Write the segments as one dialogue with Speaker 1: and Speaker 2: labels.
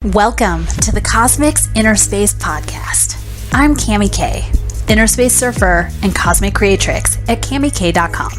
Speaker 1: Welcome to the Cosmic's Innerspace podcast. I'm Kammie K, Innerspace surfer and cosmic creatrix at KammieK.com.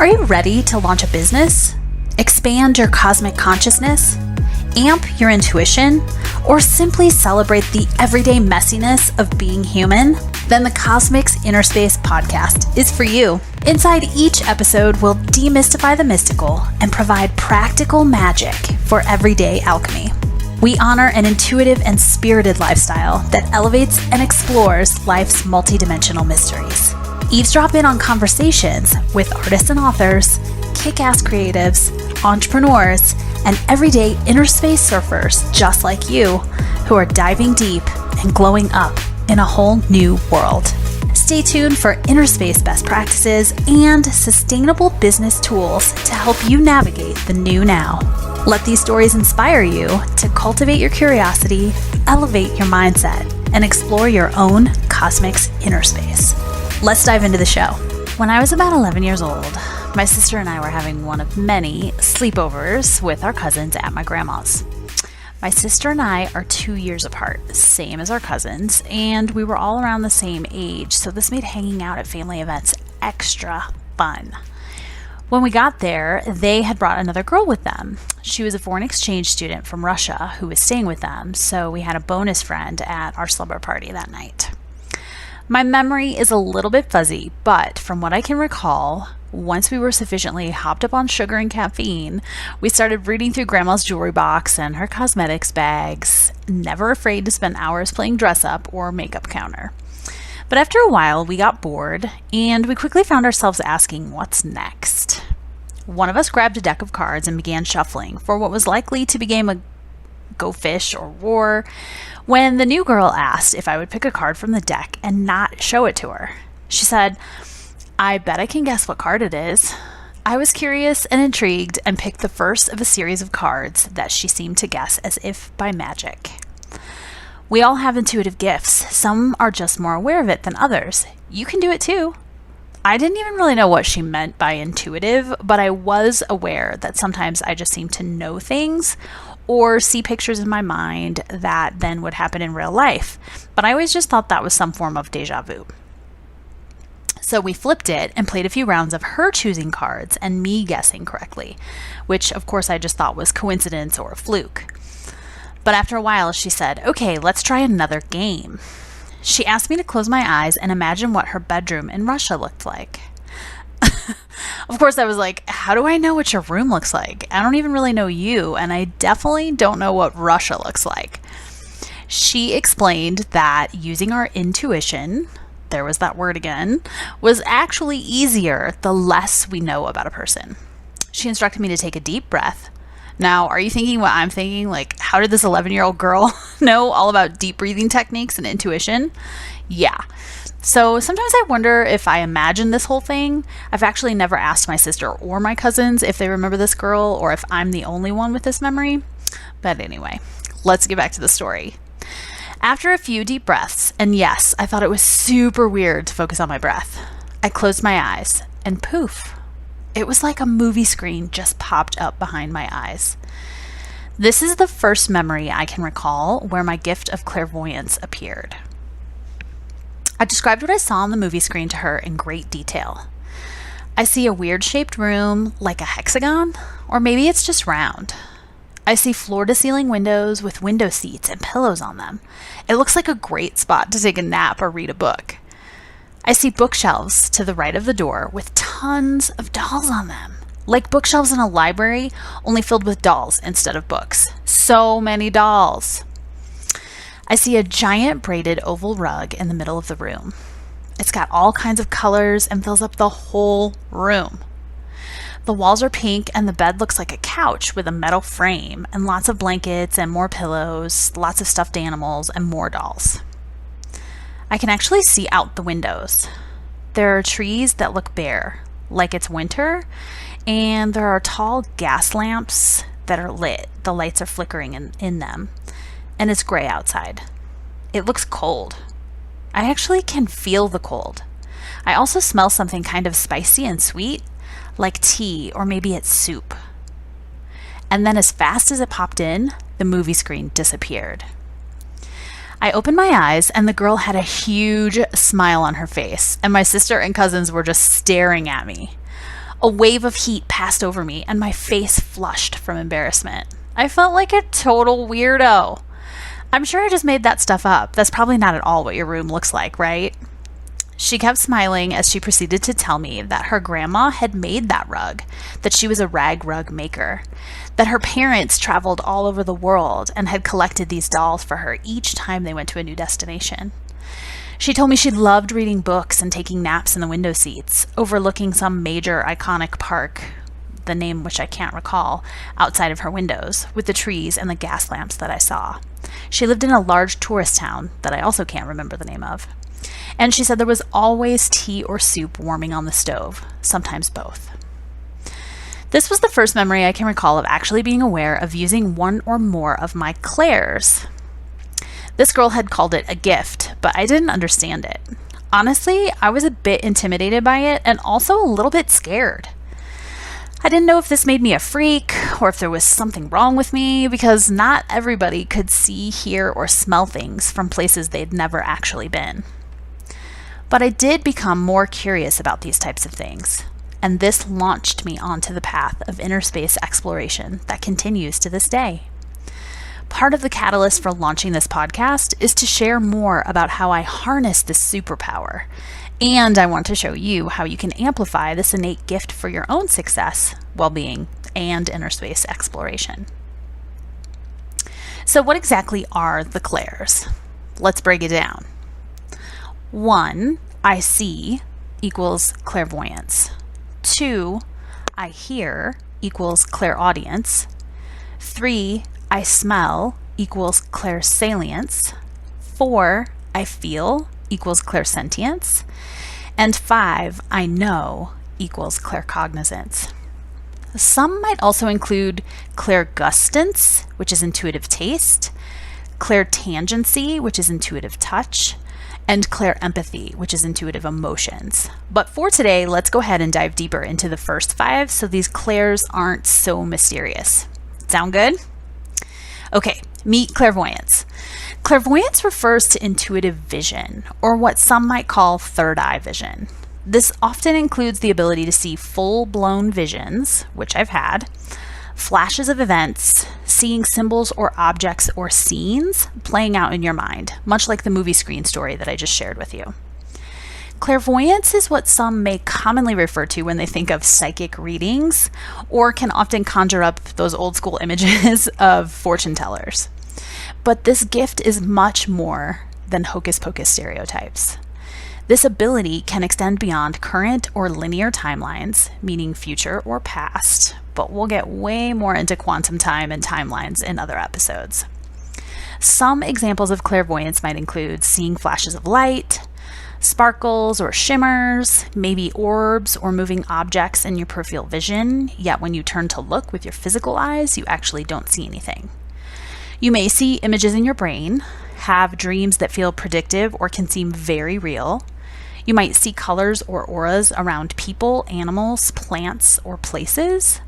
Speaker 1: Are you ready to launch a business, expand your cosmic consciousness, amp your intuition, or simply celebrate the everyday messiness of being human? Then the Cosmic's Innerspace podcast is for you. Inside each episode, we'll demystify the mystical and provide practical magic for everyday alchemy. We honor an intuitive and spirited lifestyle that elevates and explores life's multidimensional mysteries. Eavesdrop in on conversations with artists and authors, kick-ass creatives, entrepreneurs, and everyday inner space surfers just like you who are diving deep and glowing up in a whole new world. Stay tuned for inner space best practices and sustainable business tools to help you navigate the new now. Let these stories inspire you to cultivate your curiosity, elevate your mindset, and explore your own cosmic's inner space. Let's dive into the show. When I was about 11 years old, my sister and I were having one of many sleepovers with our cousins at my grandma's. My sister and I are 2 years apart, same as our cousins, and we were all around the same age, so this made hanging out at family events extra fun. When we got there, they had brought another girl with them. She was a foreign exchange student from Russia who was staying with them, so we had a bonus friend at our slumber party that night. My memory is a little bit fuzzy, but from what I can recall, once we were sufficiently hopped up on sugar and caffeine, we started reading through Grandma's jewelry box and her cosmetics bags, never afraid to spend hours playing dress up or makeup counter. But after a while, we got bored, and we quickly found ourselves asking, what's next? One of us grabbed a deck of cards and began shuffling for what was likely to be a game of Go Fish or War, when the new girl asked if I would pick a card from the deck and not show it to her. She said, "I bet I can guess what card it is." I was curious and intrigued and picked the first of a series of cards that she seemed to guess as if by magic. We all have intuitive gifts. Some are just more aware of it than others. You can do it too. I didn't even really know what she meant by intuitive, but I was aware that sometimes I just seem to know things or see pictures in my mind that then would happen in real life. But I always just thought that was some form of deja vu. So we flipped it and played a few rounds of her choosing cards and me guessing correctly, which of course I just thought was coincidence or a fluke. But after a while, she said, "Okay, let's try another game." She asked me to close my eyes and imagine what her bedroom in Russia looked like. Of course, I was like, how do I know what your room looks like? I don't even really know you, and I definitely don't know what Russia looks like. She explained that using our intuition, there was that word again, was actually easier the less we know about a person. She instructed me to take a deep breath. Now, are you thinking what I'm thinking? Like, how did this 11-year-old girl know all about deep breathing techniques and intuition? Yeah. So sometimes I wonder if I imagined this whole thing. I've actually never asked my sister or my cousins if they remember this girl or if I'm the only one with this memory. But anyway, let's get back to the story. After a few deep breaths, and yes, I thought it was super weird to focus on my breath, I closed my eyes and poof. It was like a movie screen just popped up behind my eyes. This is the first memory I can recall where my gift of clairvoyance appeared. I described what I saw on the movie screen to her in great detail. I see a weird shaped room, like a hexagon, or maybe it's just round. I see floor-to-ceiling windows with window seats and pillows on them. It looks like a great spot to take a nap or read a book. I see bookshelves to the right of the door with tons of dolls on them, like bookshelves in a library, only filled with dolls instead of books. So many dolls. I see a giant braided oval rug in the middle of the room. It's got all kinds of colors and fills up the whole room. The walls are pink and the bed looks like a couch with a metal frame and lots of blankets and more pillows, lots of stuffed animals and more dolls. I can actually see out the windows. There are trees that look bare, like it's winter, and there are tall gas lamps that are lit. The lights are flickering in them, and it's gray outside. It looks cold. I actually can feel the cold. I also smell something kind of spicy and sweet, like tea or maybe it's soup. And then as fast as it popped in, the movie screen disappeared. I opened my eyes and the girl had a huge smile on her face, and my sister and cousins were just staring at me. A wave of heat passed over me and my face flushed from embarrassment. I felt like a total weirdo. I'm sure I just made that stuff up. That's probably not at all what your room looks like, right? She kept smiling as she proceeded to tell me that her grandma had made that rug, that she was a rag rug maker, that her parents traveled all over the world and had collected these dolls for her each time they went to a new destination. She told me she loved reading books and taking naps in the window seats, overlooking some major iconic park, the name which I can't recall, outside of her windows, with the trees and the gas lamps that I saw. She lived in a large tourist town that I also can't remember the name of. And she said there was always tea or soup warming on the stove, sometimes both. This was the first memory I can recall of actually being aware of using one or more of my clairs. This girl had called it a gift, but I didn't understand it. Honestly, I was a bit intimidated by it and also a little bit scared. I didn't know if this made me a freak or if there was something wrong with me, because not everybody could see, hear, or smell things from places they'd never actually been. But I did become more curious about these types of things, and this launched me onto the path of inner space exploration that continues to this day. Part of the catalyst for launching this podcast is to share more about how I harness this superpower, and I want to show you how you can amplify this innate gift for your own success, well-being, and inner space exploration. So what exactly are the clairs? Let's break it down. 1, I see equals clairvoyance. 2, I hear equals clairaudience. 3, I smell equals clairsalience. 4, I feel equals clairsentience. And 5, I know equals claircognizance. Some might also include clairgustance, which is intuitive taste, clairtangency, which is intuitive touch, and clairempathy, which is intuitive emotions. But for today, let's go ahead and dive deeper into the first 5 so these clairs aren't so mysterious. Sound good? Okay, meet clairvoyance. Clairvoyance refers to intuitive vision, or what some might call third eye vision. This often includes the ability to see full-blown visions, which I've had, flashes of events, seeing symbols or objects or scenes playing out in your mind, much like the movie screen story that I just shared with you. Clairvoyance is what some may commonly refer to when they think of psychic readings, or can often conjure up those old school images of fortune tellers. But this gift is much more than hocus pocus stereotypes. This ability can extend beyond current or linear timelines, meaning future or past, but we'll get way more into quantum time and timelines in other episodes. Some examples of clairvoyance might include seeing flashes of light, sparkles or shimmers, maybe orbs or moving objects in your peripheral vision, yet when you turn to look with your physical eyes, you actually don't see anything. You may see images in your brain, have dreams that feel predictive or can seem very real. You might see colors or auras around people, animals, plants, or places.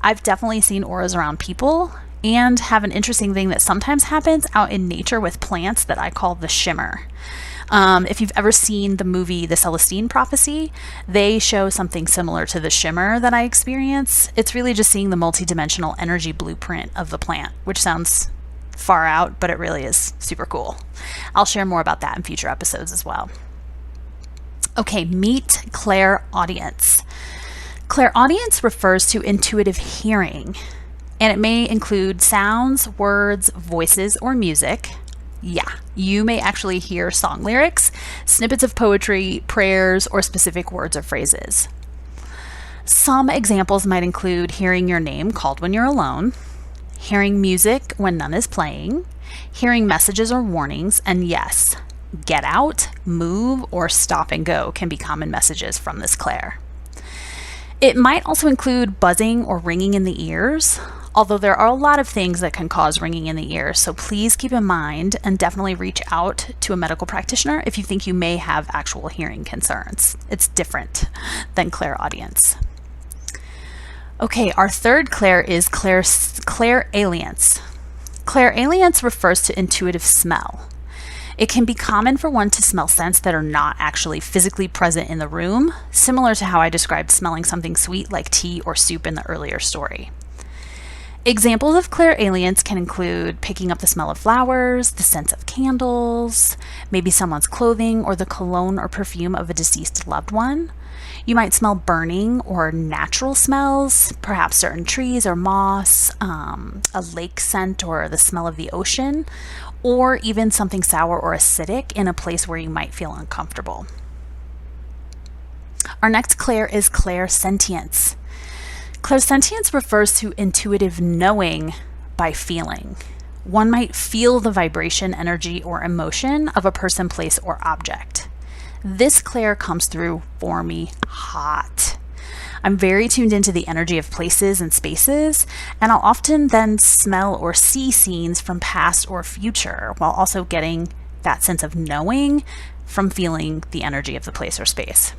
Speaker 1: I've definitely seen auras around people, and have an interesting thing that sometimes happens out in nature with plants that I call the shimmer. If you've ever seen the movie The Celestine Prophecy, they show something similar to the shimmer that I experience. It's really just seeing the multidimensional energy blueprint of the plant, which sounds far out, but it really is super cool. I'll share more about that in future episodes as well. Okay, meet Clairaudience. Clairaudience refers to intuitive hearing, and it may include sounds, words, voices, or music. Yeah, you may actually hear song lyrics, snippets of poetry, prayers, or specific words or phrases. Some examples might include hearing your name called when you're alone, hearing music when none is playing, hearing messages or warnings, and yes, get out, move, or stop and go can be common messages from this clair. It might also include buzzing or ringing in the ears, although there are a lot of things that can cause ringing in the ears, so please keep in mind and definitely reach out to a medical practitioner if you think you may have actual hearing concerns. It's different than clairaudience. Okay, our third Clair is Clairalience. Clairalience refers to intuitive smell. It can be common for one to smell scents that are not actually physically present in the room, similar to how I described smelling something sweet like tea or soup in the earlier story. Examples of clairalience can include picking up the smell of flowers, the scent of candles, maybe someone's clothing, or the cologne or perfume of a deceased loved one. You might smell burning or natural smells, perhaps certain trees or moss, a lake scent or the smell of the ocean, or even something sour or acidic in a place where you might feel uncomfortable. Our next Clair is Clairsentience. Clairsentience refers to intuitive knowing by feeling. One might feel the vibration, energy, or emotion of a person, place, or object. This Clair comes through for me hot. I'm very tuned into the energy of places and spaces, and I'll often then smell or see scenes from past or future, while also getting that sense of knowing from feeling the energy of the place or space.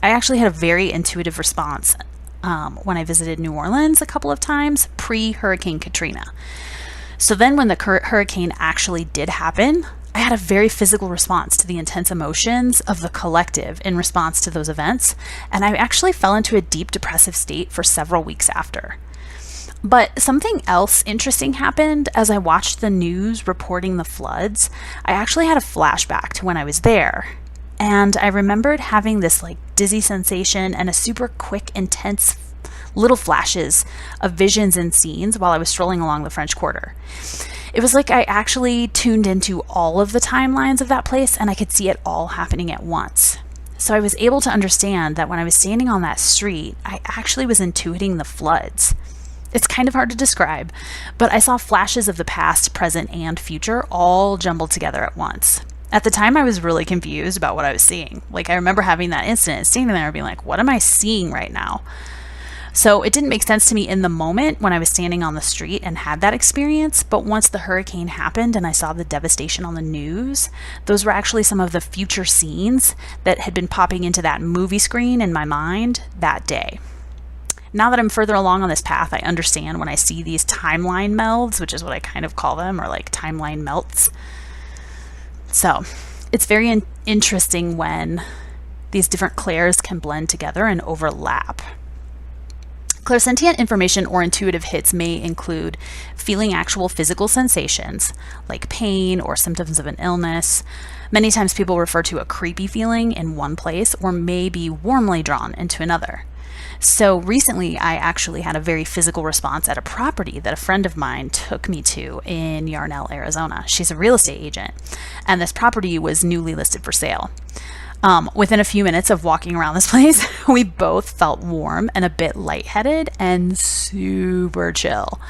Speaker 1: I actually had a very intuitive response when I visited New Orleans a couple of times pre-Hurricane Katrina. So then when the hurricane actually did happen, I had a very physical response to the intense emotions of the collective in response to those events, and I actually fell into a deep depressive state for several weeks after. But something else interesting happened as I watched the news reporting the floods. I actually had a flashback to when I was there. And I remembered having this dizzy sensation and a super quick, intense little flashes of visions and scenes while I was strolling along the French Quarter. It was like I actually tuned into all of the timelines of that place and I could see it all happening at once. So I was able to understand that when I was standing on that street, I actually was intuiting the floods. It's kind of hard to describe, but I saw flashes of the past, present, and future all jumbled together at once. At the time, I was really confused about what I was seeing. I remember having that instant and standing there and being like, what am I seeing right now? So it didn't make sense to me in the moment when I was standing on the street and had that experience, but once the hurricane happened and I saw the devastation on the news, those were actually some of the future scenes that had been popping into that movie screen in my mind that day. Now that I'm further along on this path, I understand when I see these timeline melds, which is what I kind of call them, or timeline melts. So it's very interesting when these different clairs can blend together and overlap. Clairsentient information or intuitive hits may include feeling actual physical sensations like pain or symptoms of an illness. Many times people refer to a creepy feeling in one place or may be warmly drawn into another. So recently, I actually had a very physical response at a property that a friend of mine took me to in Yarnell, Arizona. She's a real estate agent, and this property was newly listed for sale. Within a few minutes of walking around this place, we both felt warm and a bit lightheaded and super chill.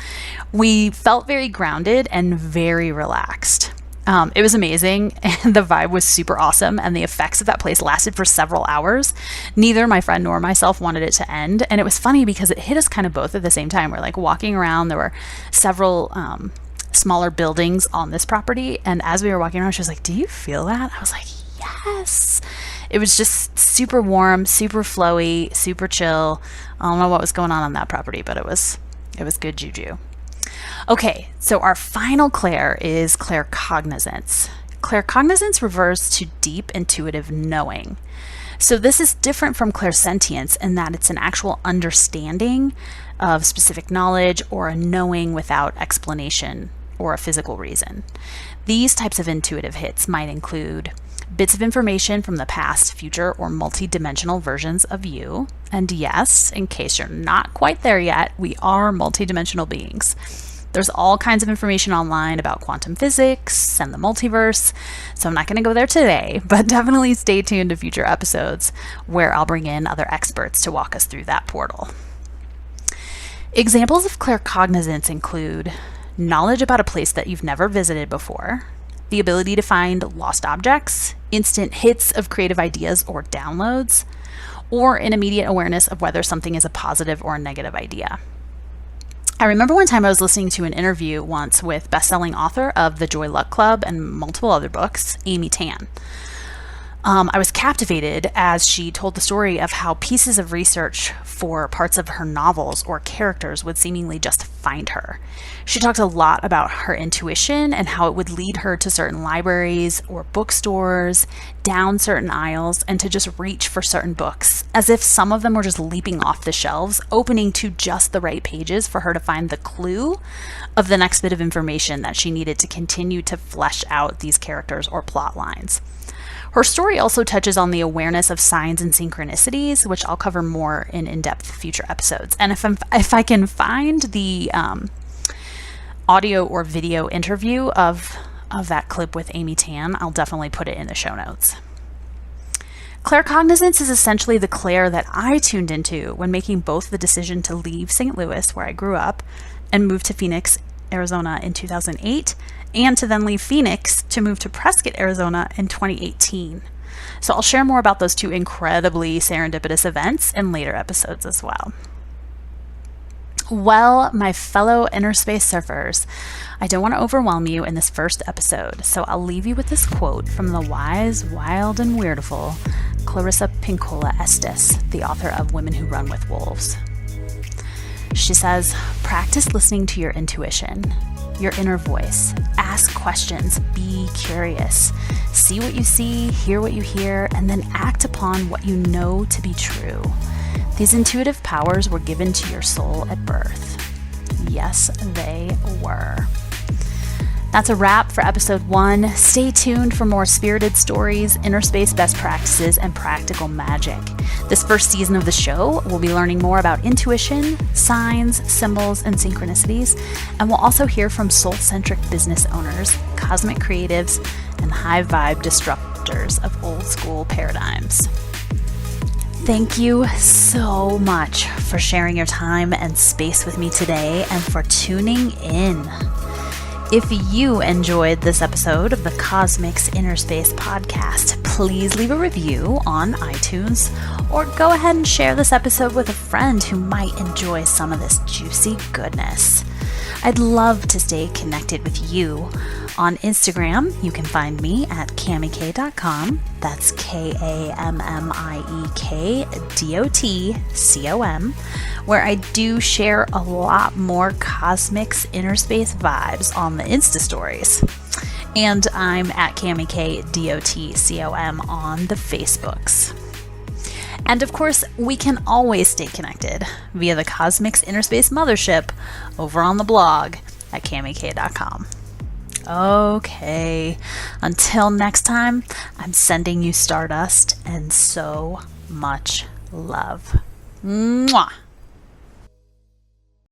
Speaker 1: We felt very grounded and very relaxed. It was amazing, and the vibe was super awesome, and the effects of that place lasted for several hours. Neither my friend nor myself wanted it to end, and it was funny because it hit us kind of both at the same time. We're walking around, there were several smaller buildings on this property, and as we were walking around, she was like, "Do you feel that?" I was like, "Yes." It was just super warm, super flowy, super chill. I don't know what was going on that property, but it was good juju. Okay, so our final Clair is Claircognizance. Claircognizance refers to deep intuitive knowing. So this is different from Clairsentience in that it's an actual understanding of specific knowledge or a knowing without explanation or a physical reason. These types of intuitive hits might include bits of information from the past, future, or multi-dimensional versions of you. And yes, in case you're not quite there yet, we are multi-dimensional beings. There's all kinds of information online about quantum physics and the multiverse, so I'm not going to go there today, but definitely stay tuned to future episodes where I'll bring in other experts to walk us through that portal. Examples of claircognizance include knowledge about a place that you've never visited before, the ability to find lost objects, instant hits of creative ideas or downloads, or an immediate awareness of whether something is a positive or a negative idea. I remember one time I was listening to an interview once with best-selling author of The Joy Luck Club and multiple other books, Amy Tan. I was captivated as she told the story of how pieces of research for parts of her novels or characters would seemingly just find her. She talked a lot about her intuition and how it would lead her to certain libraries or bookstores, down certain aisles, and to just reach for certain books, as if some of them were just leaping off the shelves, opening to just the right pages for her to find the clue of the next bit of information that she needed to continue to flesh out these characters or plot lines. Her story also touches on the awareness of signs and synchronicities, which I'll cover more in in-depth future episodes. And if I can find the audio or video interview of that clip with Amy Tan, I'll definitely put it in the show notes. Claircognizance is essentially the Clair that I tuned into when making both the decision to leave St. Louis, where I grew up, and move to Phoenix, Arizona in 2008, and to then leave Phoenix to move to Prescott, Arizona in 2018. So I'll share more about those two incredibly serendipitous events in later episodes as well. Well, my fellow Innerspace surfers, I don't want to overwhelm you in this first episode, so I'll leave you with this quote from the wise, wild, and weirdful Clarissa Pinkola Estes, the author of Women Who Run with Wolves. She says, practice listening to your intuition, your inner voice. Ask questions, be curious. See what you see, hear what you hear, and then act upon what you know to be true. These intuitive powers were given to your soul at birth. Yes, they were. That's a wrap for episode 1. Stay tuned for more spirited stories, Innerspace best practices, and practical magic. This first season of the show, we'll be learning more about intuition, signs, symbols, and synchronicities, and we'll also hear from soul-centric business owners, cosmic creatives, and high-vibe disruptors of old-school paradigms. Thank you so much for sharing your time and space with me today and for tuning in. If you enjoyed this episode of the Cosmics Innerspace podcast, please leave a review on iTunes or go ahead and share this episode with a friend who might enjoy some of this juicy goodness. I'd love to stay connected with you. On Instagram, you can find me at KammieK.com. That's KammieKDotCom, where I do share a lot more Cosmics Innerspace vibes on the Insta stories. And I'm at KammieK.Dotcom on the Facebooks. And of course, we can always stay connected via the Cosmics Innerspace Mothership over on the blog at KammieK.com. Okay, until next time, I'm sending you stardust and so much love. Mwah!